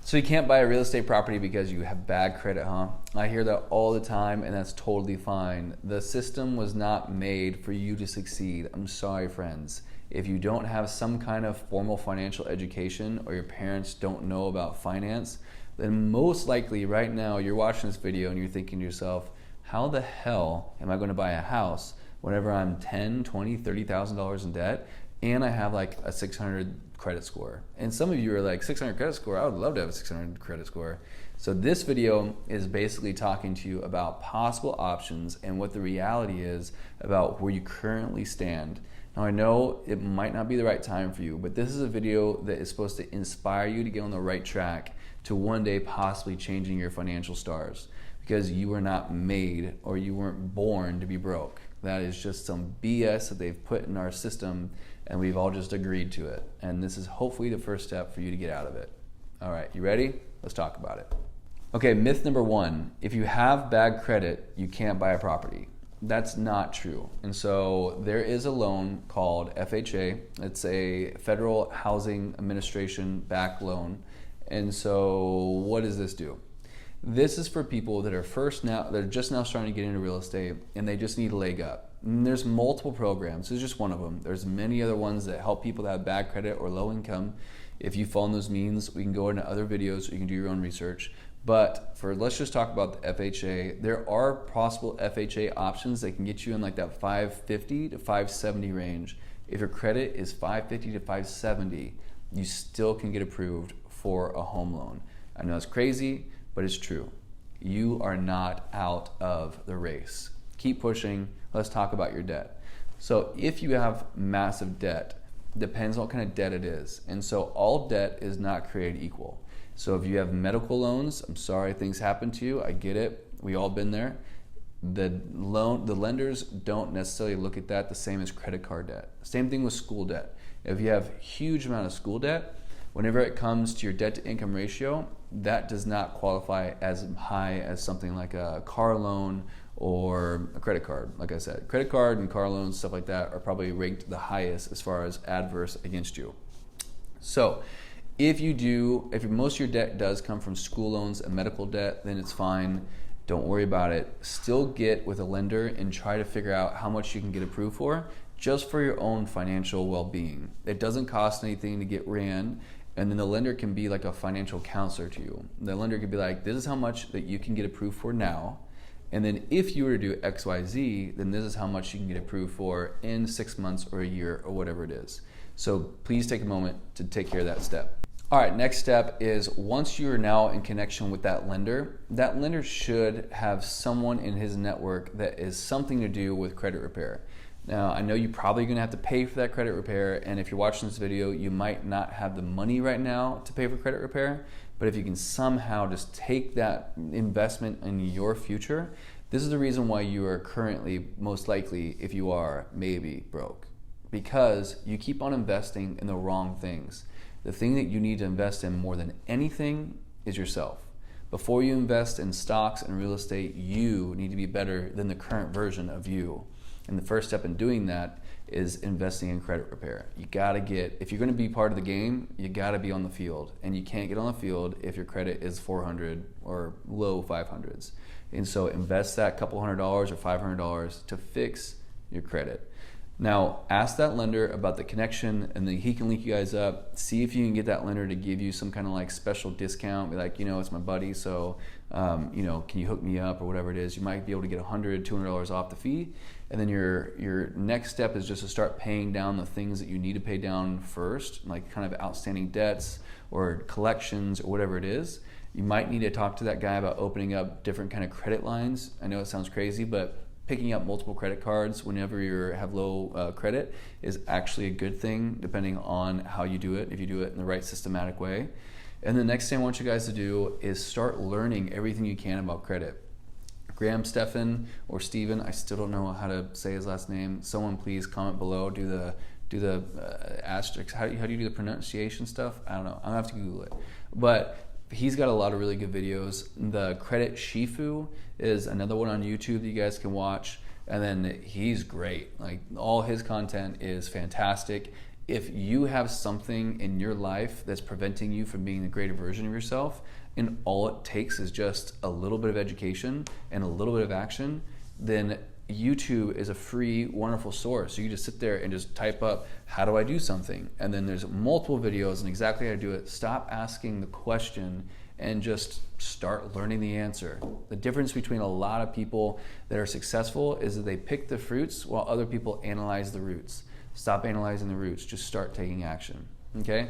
So you can't buy a real estate property because you have bad credit, huh? I hear that all the time, and that's totally fine. The system was not made for you to succeed. I'm sorry, friends. If you don't have some kind of formal financial education or your parents don't know about finance, then most likely right now you're watching this video and you're thinking to yourself, how the hell am I going to buy a house whenever I'm $10, $20, $30,000 in debt and I have like a 600 credit score? And some of you are like, 600 credit score? I would love to have a 600 credit score. So this video is basically talking to you about possible options and what the reality is about where you currently stand. Now I know it might not be the right time for you, but this is a video that is supposed to inspire you to get on the right track to one day possibly changing your financial stars, because you were not made or you weren't born to be broke. That is just some BS that they've put in our system and we've all just agreed to it. And this is hopefully the first step for you to get out of it. All right, you ready? Let's talk about it. Okay, myth number one, if you have bad credit, you can't buy a property. That's not true. And so there is a loan called FHA. It's a Federal Housing Administration backed loan. And so what does this do? This is for people that are they're just now starting to get into real estate and they just need a leg up. And there's multiple programs. This is just one of them. There's many other ones that help people that have bad credit or low income. If you follow those means, we can go into other videos or you can do your own research. But let's just talk about the FHA. There are possible FHA options that can get you in like that 550 to 570 range. If your credit is 550 to 570, you still can get approved for a home loan. I know it's crazy, but it's true. You are not out of the race. Keep pushing. Let's talk about your debt. So if you have massive debt, depends on what kind of debt it is. And so all debt is not created equal. So if you have medical loans, I'm sorry things happen to you. I get it. We all been there. The lenders don't necessarily look at that the same as credit card debt. Same thing with school debt. If you have huge amount of school debt, whenever it comes to your debt to income ratio, that does not qualify as high as something like a car loan or a credit card. Like I said, credit card and car loans, stuff like that, are probably ranked the highest as far as adverse against you. So if most of your debt does come from school loans and medical debt, then it's fine. Don't worry about it. Still get with a lender and try to figure out how much you can get approved for, just for your own financial well-being. It doesn't cost anything to get ran, and then the lender can be like a financial counselor to you. The lender could be like, this is how much that you can get approved for now, and then if you were to do XYZ, then this is how much you can get approved for in 6 months or a year or whatever it is. So please take a moment to take care of that step. All right, next step is once you're now in connection with that lender should have someone in his network that is something to do with credit repair. Now, I know you're probably gonna have to pay for that credit repair, and if you're watching this video, you might not have the money right now to pay for credit repair, but if you can somehow just take that investment in your future, this is the reason why you are currently, most likely, if you are, maybe broke. Because you keep on investing in the wrong things. The thing that you need to invest in more than anything is yourself. Before you invest in stocks and real estate, you need to be better than the current version of you. And the first step in doing that is investing in credit repair. If you're gonna be part of the game, you gotta be on the field. And you can't get on the field if your credit is 400 or low 500s. And so invest that couple $100 or $500 to fix your credit. Now, ask that lender about the connection, and then he can link you guys up. See if you can get that lender to give you some kind of like special discount. Be like, it's my buddy, so can you hook me up or whatever it is. You might be able to get $100, $200 off the fee. And then your next step is just to start paying down the things that you need to pay down first, like kind of outstanding debts or collections or whatever it is. You might need to talk to that guy about opening up different kind of credit lines. I know it sounds crazy, but picking up multiple credit cards whenever you have low credit is actually a good thing, depending on how you do it, if you do it in the right systematic way. And the next thing I want you guys to do is start learning everything you can about credit. Graham Stephan or Steven, I still don't know how to say his last name. Someone please comment below, do the asterisk, how do you do the pronunciation stuff? I don't know, I'm gonna have to Google it. But he's got a lot of really good videos. The Credit Shifu is another one on YouTube that you guys can watch. And then he's great. Like, all his content is fantastic. if you have something in your life that's preventing you from being the greater version of yourself, and all it takes is just a little bit of education and a little bit of action, then YouTube is a free, wonderful source. So you just sit there and just type up, how do I do something? And then there's multiple videos on exactly how to do it. Stop asking the question and just start learning the answer. The difference between a lot of people that are successful is that they pick the fruits while other people analyze the roots. Stop analyzing the roots, just start taking action, okay?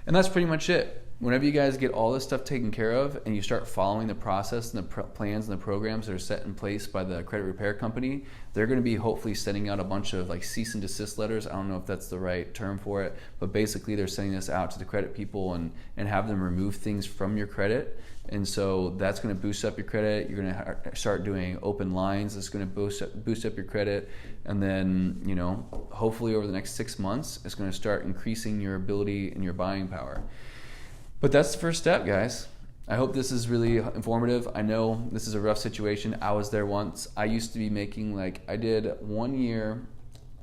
And that's pretty much it. Whenever you guys get all this stuff taken care of and you start following the process and the plans and the programs that are set in place by the credit repair company, they're going to be hopefully sending out a bunch of like cease and desist letters. I don't know if that's the right term for it, but basically they're sending this out to the credit people and have them remove things from your credit. And so that's going to boost up your credit. You're going to start doing open lines. It's going to boost up your credit. And then, you know, hopefully over the next 6 months, it's going to start increasing your ability and your buying power. But that's the first step, guys. I hope this is really informative. I know this is a rough situation. I was there once. I used to be making, like, I did 1 year,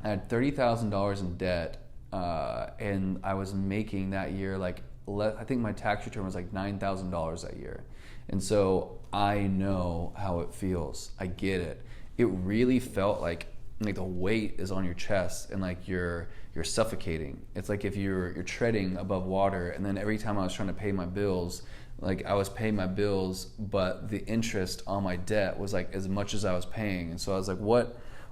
I had $30,000 in debt, and I was making that year, like, I think my tax return was like $9,000 that year. And so I know how it feels. I get it. It really felt like the weight is on your chest and like you're suffocating. It's like if you're treading above water, and then every time I was trying to pay my bills, like I was paying my bills, but the interest on my debt was like as much as I was paying. And so I was like,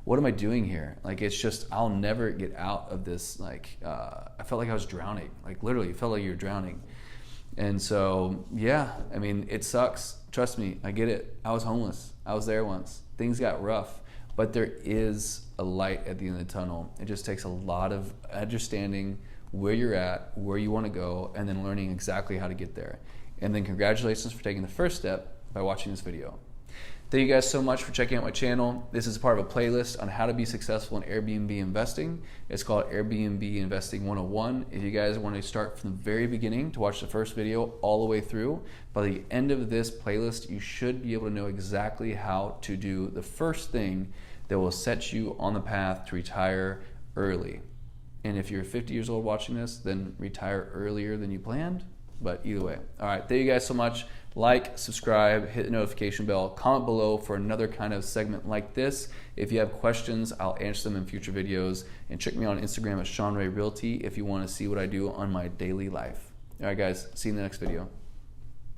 what am I doing here? Like, it's just, I'll never get out of this. Like, I felt like I was drowning. Like, literally, it felt like you're drowning. And so, yeah, I mean, it sucks. Trust me, I get it. I was homeless. I was there once. Things got rough. But there is a light at the end of the tunnel. It just takes a lot of understanding where you're at, where you want to go, and then learning exactly how to get there. And then congratulations for taking the first step by watching this video. Thank you guys so much for checking out my channel. This is part of a playlist on how to be successful in Airbnb investing. It's called Airbnb Investing 101. If you guys want to start from the very beginning to watch the first video all the way through, by the end of this playlist, you should be able to know exactly how to do the first thing that will set you on the path to retire early. And if you're 50 years old watching this, then retire earlier than you planned. But either way. All right, thank you guys so much. Like, subscribe, hit the notification bell, comment below for another kind of segment like this. If you have questions, I'll answer them in future videos. And check me out on Instagram at Sean Ray Realty if you want to see what I do on my daily life. All right, guys, see you in the next video.